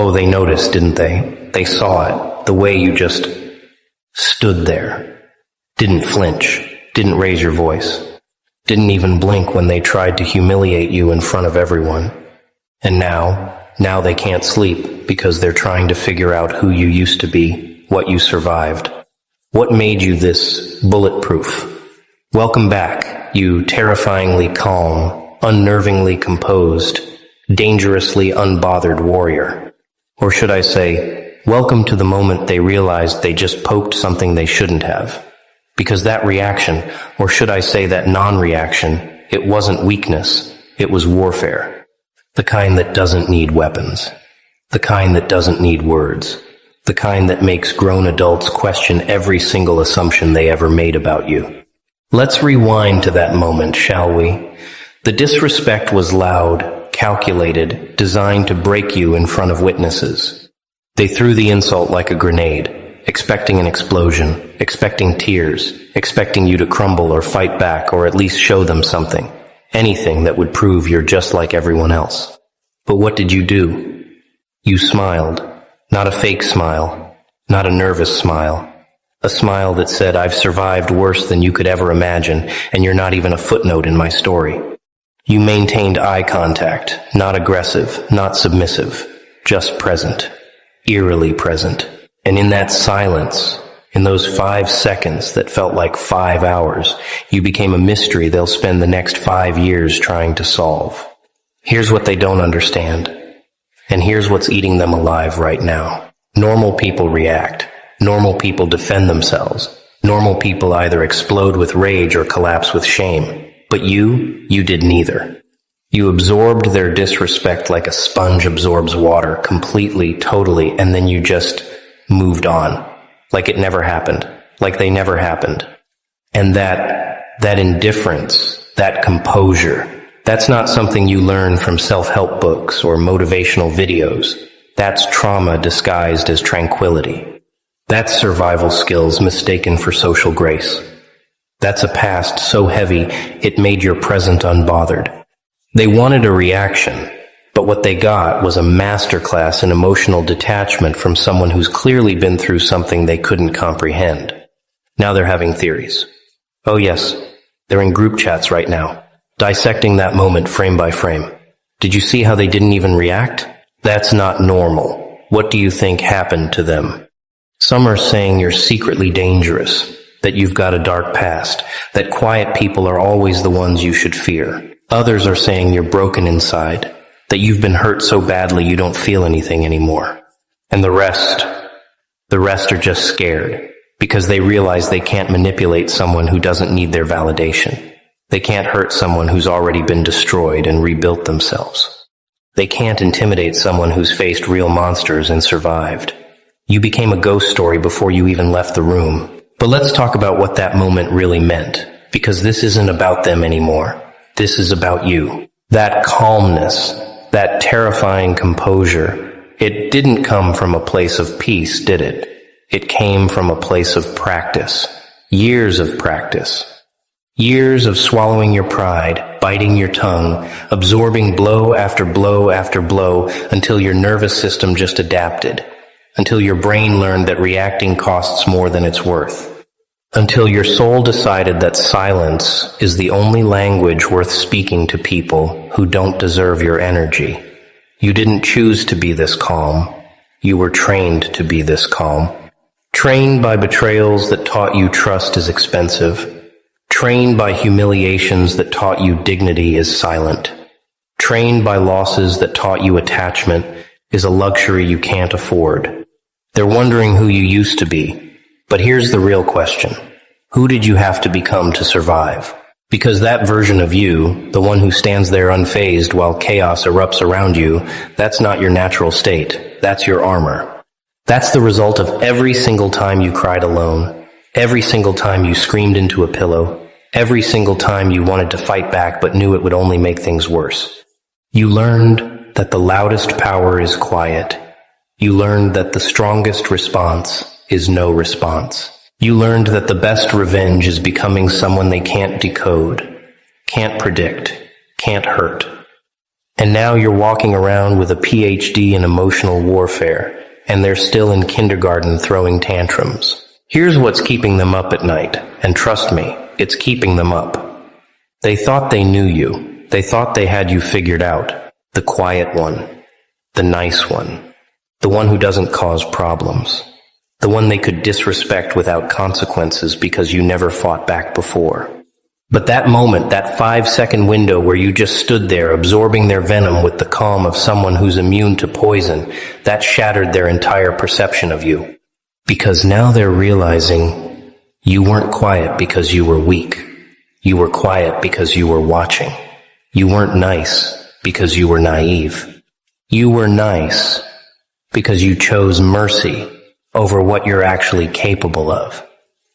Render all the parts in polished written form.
Oh, they noticed, didn't they? They saw it, the way you just stood there. Didn't flinch, didn't raise your voice, didn't even blink when they tried to humiliate you in front of everyone. And now they can't sleep because they're trying to figure out who you used to be, what you survived. What made you this bulletproof? Welcome back, you terrifyingly calm, unnervingly composed, dangerously unbothered warrior. Or should I say, welcome to the moment they realized they just poked something they shouldn't have. Because that reaction, or should I say that non-reaction, it wasn't weakness, it was warfare. The kind that doesn't need weapons. The kind that doesn't need words. The kind that makes grown adults question every single assumption they ever made about you. Let's rewind to that moment, shall we? The disrespect was loud, calculated, designed to break you in front of witnesses. They threw the insult like a grenade, expecting an explosion, expecting tears, expecting you to crumble or fight back or at least show them something. Anything that would prove you're just like everyone else. But what did you do? You smiled. Not a fake smile. Not a nervous smile. A smile that said, I've survived worse than you could ever imagine, and you're not even a footnote in my story. You maintained eye contact, not aggressive, not submissive, just present, eerily present. And in that silence, in those 5 seconds that felt like 5 hours, you became a mystery they'll spend the next 5 years trying to solve. Here's what they don't understand. And here's what's eating them alive right now. Normal people react. Normal people defend themselves. Normal people either explode with rage or collapse with shame. But you did neither. You absorbed their disrespect like a sponge absorbs water, completely, totally, and then you just moved on. Like it never happened. Like they never happened. And that indifference, that composure, that's not something you learn from self-help books or motivational videos. That's trauma disguised as tranquility. That's survival skills mistaken for social grace. That's a past so heavy it made your present unbothered. They wanted a reaction, but what they got was a masterclass in emotional detachment from someone who's clearly been through something they couldn't comprehend. Now they're having theories. Oh yes, they're in group chats right now, dissecting that moment frame by frame. Did you see how they didn't even react? That's not normal. What do you think happened to them? Some are saying you're secretly dangerous, that you've got a dark past, that quiet people are always the ones you should fear. Others are saying you're broken inside, that you've been hurt so badly you don't feel anything anymore. And the rest are just scared, because they realize they can't manipulate someone who doesn't need their validation. They can't hurt someone who's already been destroyed and rebuilt themselves. They can't intimidate someone who's faced real monsters and survived. You became a ghost story before you even left the room. But let's talk about what that moment really meant, because this isn't about them anymore. This is about you. That calmness, that terrifying composure, it didn't come from a place of peace, did it? It came from a place of practice. Years of practice. Years of swallowing your pride, biting your tongue, absorbing blow after blow after blow until your nervous system just adapted. Until your brain learned that reacting costs more than it's worth. Until your soul decided that silence is the only language worth speaking to people who don't deserve your energy. You didn't choose to be this calm. You were trained to be this calm. Trained by betrayals that taught you trust is expensive. Trained by humiliations that taught you dignity is silent. Trained by losses that taught you attachment is a luxury you can't afford. They're wondering who you used to be. But here's the real question. Who did you have to become to survive? Because that version of you, the one who stands there unfazed while chaos erupts around you, that's not your natural state. That's your armor. That's the result of every single time you cried alone. Every single time you screamed into a pillow. Every single time you wanted to fight back but knew it would only make things worse. You learned that the loudest power is quiet. You learned that the strongest response is no response. You learned that the best revenge is becoming someone they can't decode, can't predict, can't hurt. And now you're walking around with a PhD in emotional warfare, and they're still in kindergarten throwing tantrums. Here's what's keeping them up at night, and trust me, it's keeping them up. They thought they knew you. They thought they had you figured out. The quiet one. The nice one. The one who doesn't cause problems. The one they could disrespect without consequences because you never fought back before. But that moment, that 5-second window where you just stood there absorbing their venom with the calm of someone who's immune to poison, that shattered their entire perception of you. Because now they're realizing you weren't quiet because you were weak. You were quiet because you were watching. You weren't nice because you were naive. You were nice because you chose mercy over what you're actually capable of.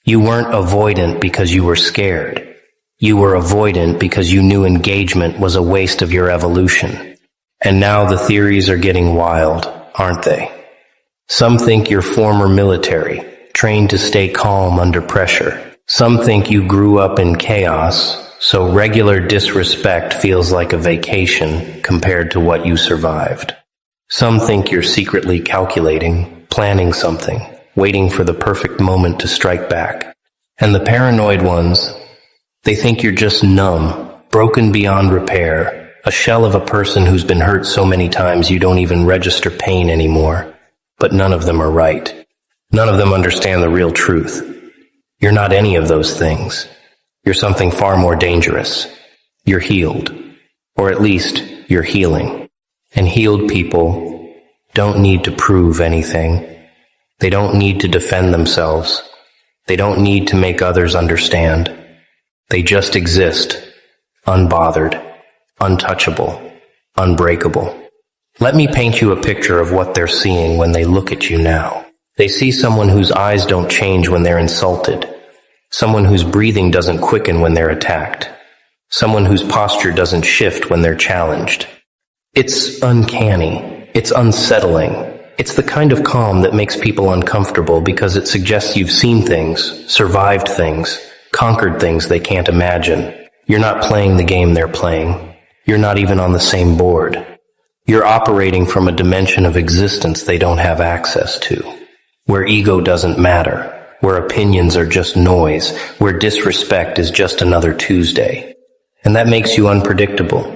You weren't avoidant because you were scared. You were avoidant because you knew engagement was a waste of your evolution. And now the theories are getting wild, aren't they? Some think you're former military, trained to stay calm under pressure. Some think you grew up in chaos, so regular disrespect feels like a vacation compared to what you survived. Some think you're secretly calculating, planning something, waiting for the perfect moment to strike back. And the paranoid ones, they think you're just numb, broken beyond repair, a shell of a person who's been hurt so many times you don't even register pain anymore. But none of them are right. None of them understand the real truth. You're not any of those things. You're something far more dangerous. You're healed. Or at least, you're healing. And healed people don't need to prove anything. They don't need to defend themselves. They don't need to make others understand. They just exist, unbothered, untouchable, unbreakable. Let me paint you a picture of what they're seeing when they look at you now. They see someone whose eyes don't change when they're insulted. Someone whose breathing doesn't quicken when they're attacked. Someone whose posture doesn't shift when they're challenged. It's uncanny. It's unsettling. It's the kind of calm that makes people uncomfortable because it suggests you've seen things, survived things, conquered things they can't imagine. You're not playing the game they're playing. You're not even on the same board. You're operating from a dimension of existence they don't have access to, where ego doesn't matter, where opinions are just noise, where disrespect is just another Tuesday. And that makes you unpredictable.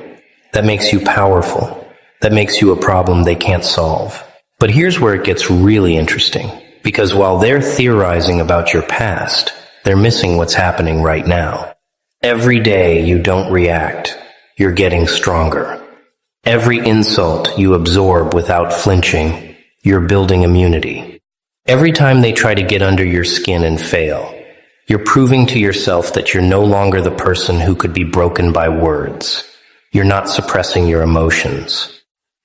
That makes you powerful. That makes you a problem they can't solve. But here's where it gets really interesting, because while they're theorizing about your past, they're missing what's happening right now. Every day you don't react, you're getting stronger. Every insult you absorb without flinching, you're building immunity. Every time they try to get under your skin and fail, you're proving to yourself that you're no longer the person who could be broken by words. You're not suppressing your emotions.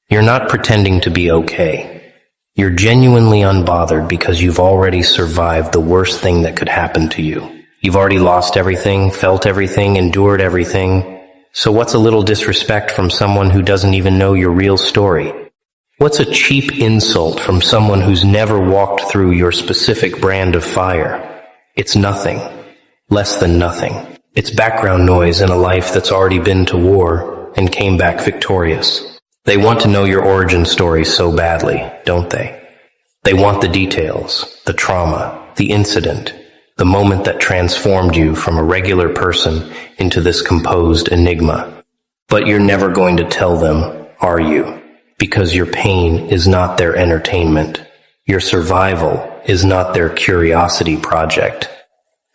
You're not pretending to be okay. You're genuinely unbothered because you've already survived the worst thing that could happen to you. You've already lost everything, felt everything, endured everything. So what's a little disrespect from someone who doesn't even know your real story? What's a cheap insult from someone who's never walked through your specific brand of fire? It's nothing. Less than nothing. It's background noise in a life that's already been to war and came back victorious. They want to know your origin story so badly, don't they? They want the details, the trauma, the incident, the moment that transformed you from a regular person into this composed enigma. But you're never going to tell them, are you? Because your pain is not their entertainment. Your survival is not their curiosity project.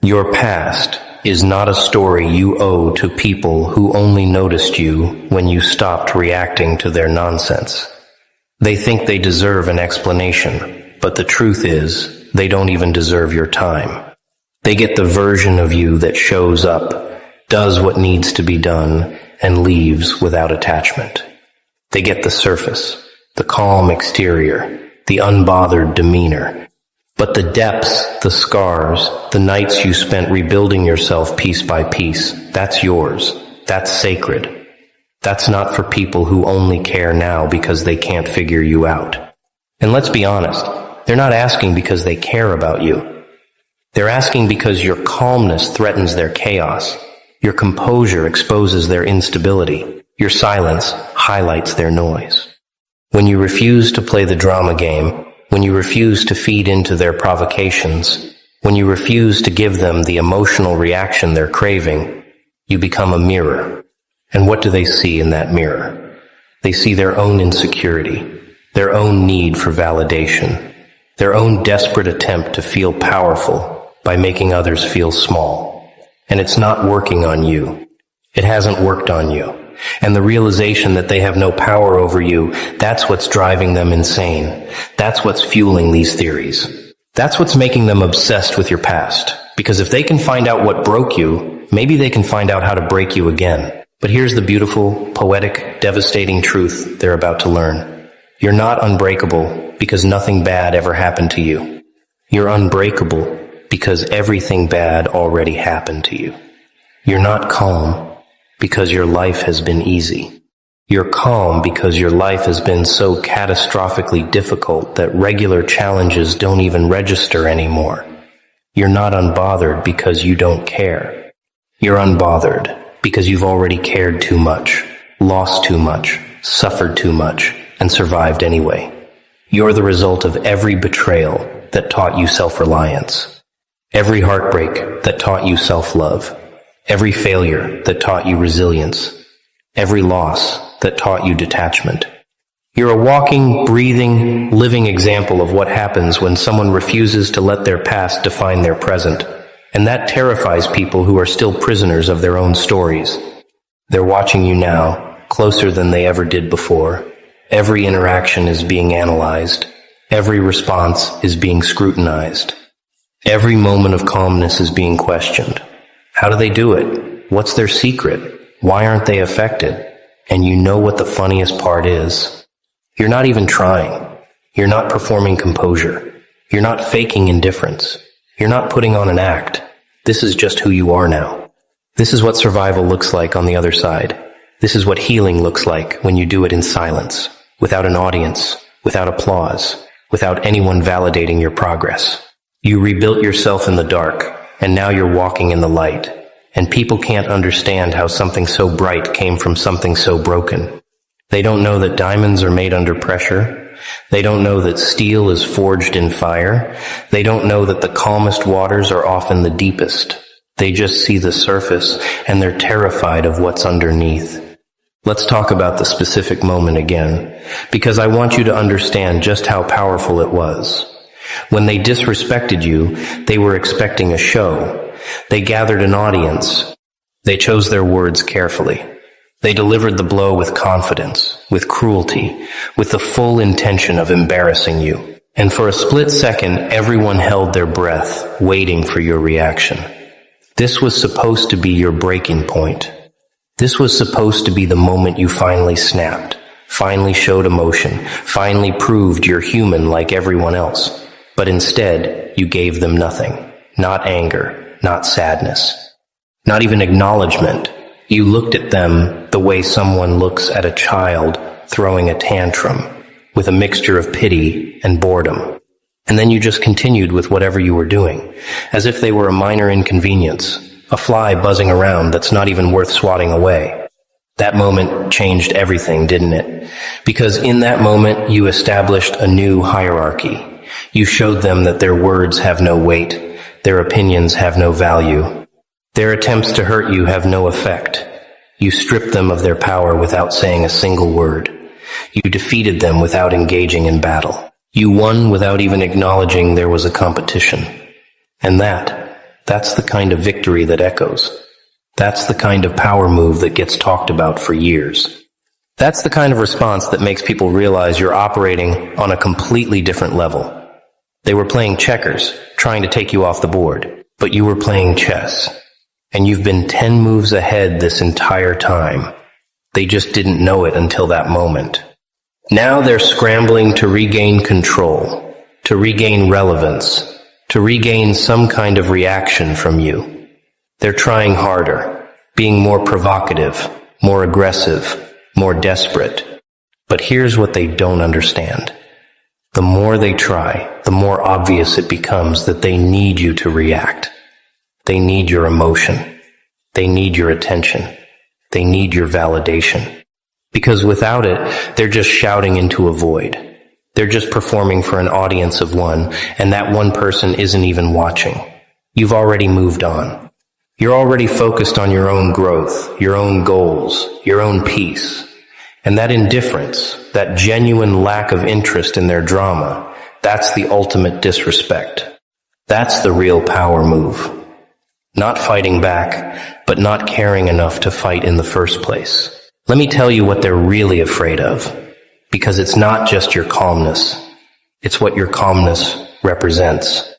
Your past is not a story you owe to people who only noticed you when you stopped reacting to their nonsense. They think they deserve an explanation, but the truth is, they don't even deserve your time. They get the version of you that shows up, does what needs to be done, and leaves without attachment. They get the surface, the calm exterior, the unbothered demeanor. But the depths, the scars, the nights you spent rebuilding yourself piece by piece, that's yours. That's sacred. That's not for people who only care now because they can't figure you out. And let's be honest, they're not asking because they care about you. They're asking because your calmness threatens their chaos. Your composure exposes their instability. Your silence highlights their noise. When you refuse to play the drama game, when you refuse to feed into their provocations, when you refuse to give them the emotional reaction they're craving, you become a mirror. And what do they see in that mirror? They see their own insecurity, their own need for validation, their own desperate attempt to feel powerful by making others feel small. And it's not working on you. It hasn't worked on you. And the realization that they have no power over you, that's what's driving them insane. That's what's fueling these theories. That's what's making them obsessed with your past. Because if they can find out what broke you, maybe they can find out how to break you again. But here's the beautiful, poetic, devastating truth they're about to learn. You're not unbreakable because nothing bad ever happened to you. You're unbreakable because everything bad already happened to you. You're not calm because your life has been easy. You're calm because your life has been so catastrophically difficult that regular challenges don't even register anymore. You're not unbothered because you don't care. You're unbothered because you've already cared too much, lost too much, suffered too much, and survived anyway. You're the result of every betrayal that taught you self-reliance, every heartbreak that taught you self-love, every failure that taught you resilience, every loss that taught you detachment. You're a walking, breathing, living example of what happens when someone refuses to let their past define their present. And that terrifies people who are still prisoners of their own stories. They're watching you now, closer than they ever did before. Every interaction is being analyzed. Every response is being scrutinized. Every moment of calmness is being questioned. How do they do it? What's their secret? Why aren't they affected? And you know what the funniest part is? You're not even trying. You're not performing composure. You're not faking indifference. You're not putting on an act. This is just who you are now. This is what survival looks like on the other side. This is what healing looks like when you do it in silence, without an audience, without applause, without anyone validating your progress. You rebuilt yourself in the dark, and now you're walking in the light. And people can't understand how something so bright came from something so broken. They don't know that diamonds are made under pressure. They don't know that steel is forged in fire. They don't know that the calmest waters are often the deepest. They just see the surface, and they're terrified of what's underneath. Let's talk about the specific moment again, because I want you to understand just how powerful it was. When they disrespected you, they were expecting a show. They gathered an audience. They chose their words carefully. They delivered the blow with confidence, with cruelty, with the full intention of embarrassing you. And for a split second, everyone held their breath, waiting for your reaction. This was supposed to be your breaking point. This was supposed to be the moment you finally snapped, finally showed emotion, finally proved you're human like everyone else. But instead, you gave them nothing. Not anger, not sadness, not even acknowledgement. You looked at them the way someone looks at a child throwing a tantrum, with a mixture of pity and boredom. And then you just continued with whatever you were doing, as if they were a minor inconvenience, a fly buzzing around that's not even worth swatting away. That moment changed everything, didn't it? Because in that moment, you established a new hierarchy. You showed them that their words have no weight, their opinions have no value. Their attempts to hurt you have no effect. You stripped them of their power without saying a single word. You defeated them without engaging in battle. You won without even acknowledging there was a competition. And that's the kind of victory that echoes. That's the kind of power move that gets talked about for years. That's the kind of response that makes people realize you're operating on a completely different level. They were playing checkers, trying to take you off the board, but you were playing chess. And you've been 10 moves ahead this entire time. They just didn't know it until that moment. Now they're scrambling to regain control, to regain relevance, to regain some kind of reaction from you. They're trying harder, being more provocative, more aggressive, more desperate. But here's what they don't understand. The more they try, the more obvious it becomes that they need you to react. They need your emotion. They need your attention. They need your validation. Because without it, they're just shouting into a void. They're just performing for an audience of one, and that one person isn't even watching. You've already moved on. You're already focused on your own growth, your own goals, your own peace. And that indifference, that genuine lack of interest in their drama, that's the ultimate disrespect. That's the real power move. Not fighting back, but not caring enough to fight in the first place. Let me tell you what they're really afraid of, because it's not just your calmness. It's what your calmness represents.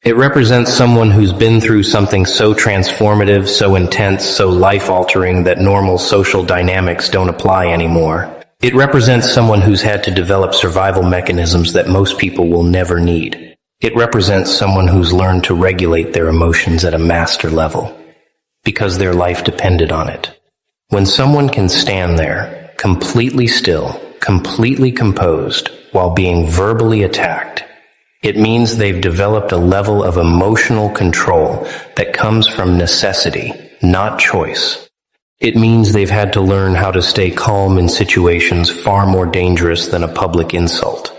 It represents someone who's been through something so transformative, so intense, so life-altering that normal social dynamics don't apply anymore. It represents someone who's had to develop survival mechanisms that most people will never need. It represents someone who's learned to regulate their emotions at a master level, because their life depended on it. When someone can stand there, completely still, completely composed, while being verbally attacked, it means they've developed a level of emotional control that comes from necessity, not choice. It means they've had to learn how to stay calm in situations far more dangerous than a public insult.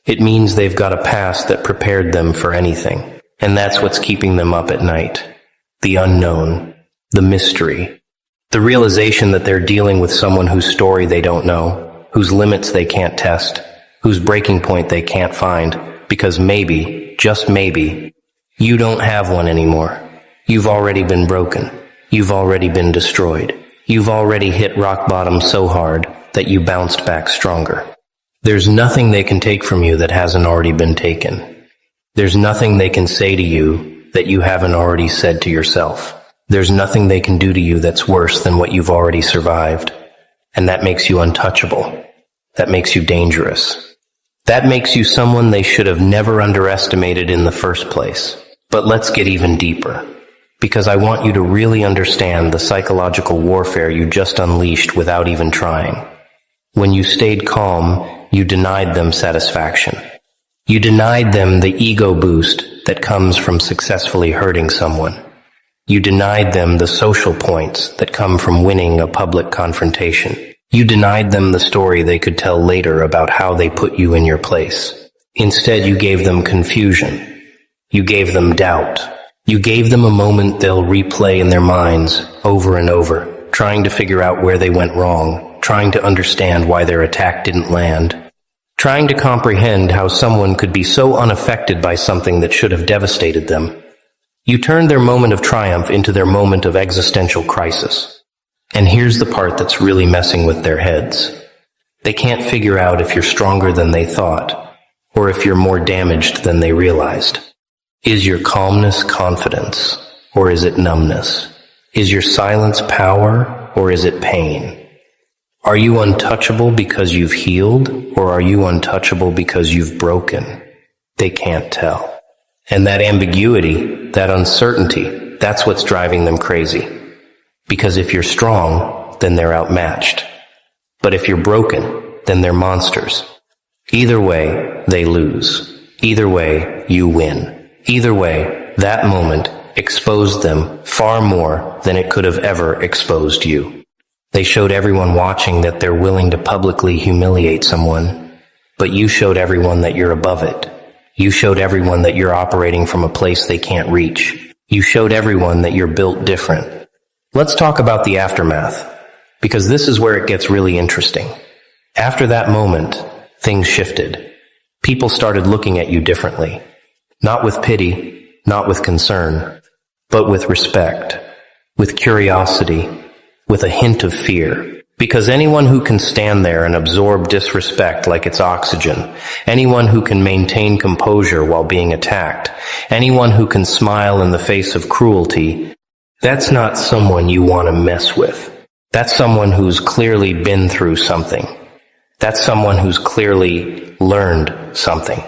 It means they've got a past that prepared them for anything, and that's what's keeping them up at night. The unknown, the mystery, the realization that they're dealing with someone whose story they don't know, whose limits they can't test, whose breaking point they can't find, because maybe, just maybe, you don't have one anymore. You've already been broken. You've already been destroyed. You've already hit rock bottom so hard that you bounced back stronger. There's nothing they can take from you that hasn't already been taken. There's nothing they can say to you that you haven't already said to yourself. There's nothing they can do to you that's worse than what you've already survived. And that makes you untouchable. That makes you dangerous. That makes you someone they should have never underestimated in the first place. But let's get even deeper, because I want you to really understand the psychological warfare you just unleashed without even trying. When you stayed calm, you denied them satisfaction. You denied them the ego boost that comes from successfully hurting someone. You denied them the social points that come from winning a public confrontation. You denied them the story they could tell later about how they put you in your place. Instead, you gave them confusion. You gave them doubt. You gave them a moment they'll replay in their minds over and over, trying to figure out where they went wrong, trying to understand why their attack didn't land, trying to comprehend how someone could be so unaffected by something that should have devastated them. You turned their moment of triumph into their moment of existential crisis. And here's the part that's really messing with their heads. They can't figure out if you're stronger than they thought, or if you're more damaged than they realized. Is your calmness confidence, or is it numbness? Is your silence power, or is it pain? Are you untouchable because you've healed, or are you untouchable because you've broken? They can't tell. And that ambiguity, that uncertainty, that's what's driving them crazy. Because if you're strong, then they're outmatched. But if you're broken, then they're monsters. Either way, they lose. Either way, you win. Either way, that moment exposed them far more than it could have ever exposed you. They showed everyone watching that they're willing to publicly humiliate someone, but you showed everyone that you're above it. You showed everyone that you're operating from a place they can't reach. You showed everyone that you're built different. Let's talk about the aftermath, because this is where it gets really interesting. After that moment, things shifted. People started looking at you differently. Not with pity, not with concern, but with respect, with curiosity, with a hint of fear. Because anyone who can stand there and absorb disrespect like it's oxygen, anyone who can maintain composure while being attacked, anyone who can smile in the face of cruelty, that's not someone you want to mess with. That's someone who's clearly been through something. That's someone who's clearly learned something.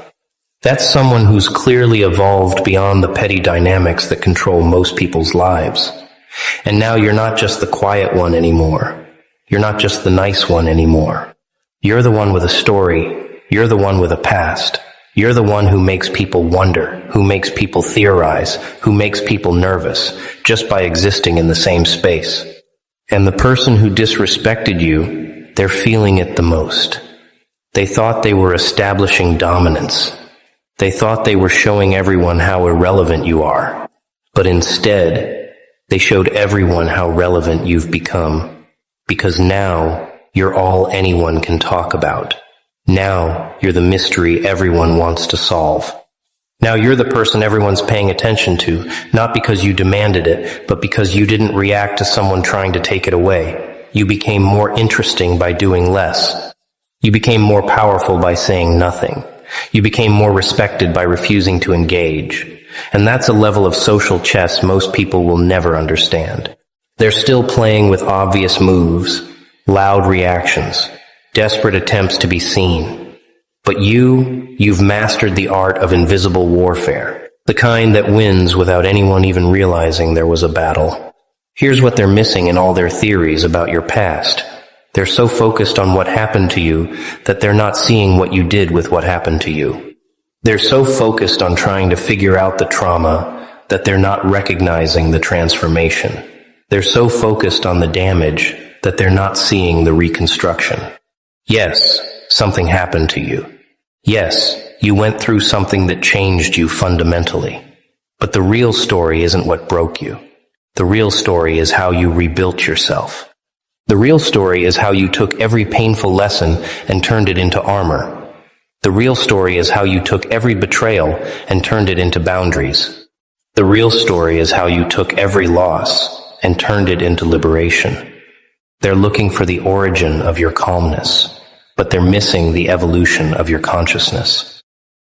That's someone who's clearly evolved beyond the petty dynamics that control most people's lives. And now you're not just the quiet one anymore. You're not just the nice one anymore. You're the one with a story. You're the one with a past. You're the one who makes people wonder, who makes people theorize, who makes people nervous, just by existing in the same space. And the person who disrespected you, they're feeling it the most. They thought they were establishing dominance. They thought they were showing everyone how irrelevant you are. But instead, they showed everyone how relevant you've become. Because now, you're all anyone can talk about. Now, you're the mystery everyone wants to solve. Now you're the person everyone's paying attention to, not because you demanded it, but because you didn't react to someone trying to take it away. You became more interesting by doing less. You became more powerful by saying nothing. You became more respected by refusing to engage. And that's a level of social chess most people will never understand. They're still playing with obvious moves, loud reactions, desperate attempts to be seen. But you've mastered the art of invisible warfare, the kind that wins without anyone even realizing there was a battle. Here's what they're missing in all their theories about your past. They're so focused on what happened to you that they're not seeing what you did with what happened to you. They're so focused on trying to figure out the trauma that they're not recognizing the transformation. They're so focused on the damage that they're not seeing the reconstruction. Yes, something happened to you. Yes, you went through something that changed you fundamentally. But the real story isn't what broke you. The real story is how you rebuilt yourself. The real story is how you took every painful lesson and turned it into armor. The real story is how you took every betrayal and turned it into boundaries. The real story is how you took every loss and turned it into liberation. They're looking for the origin of your calmness, but they're missing the evolution of your consciousness.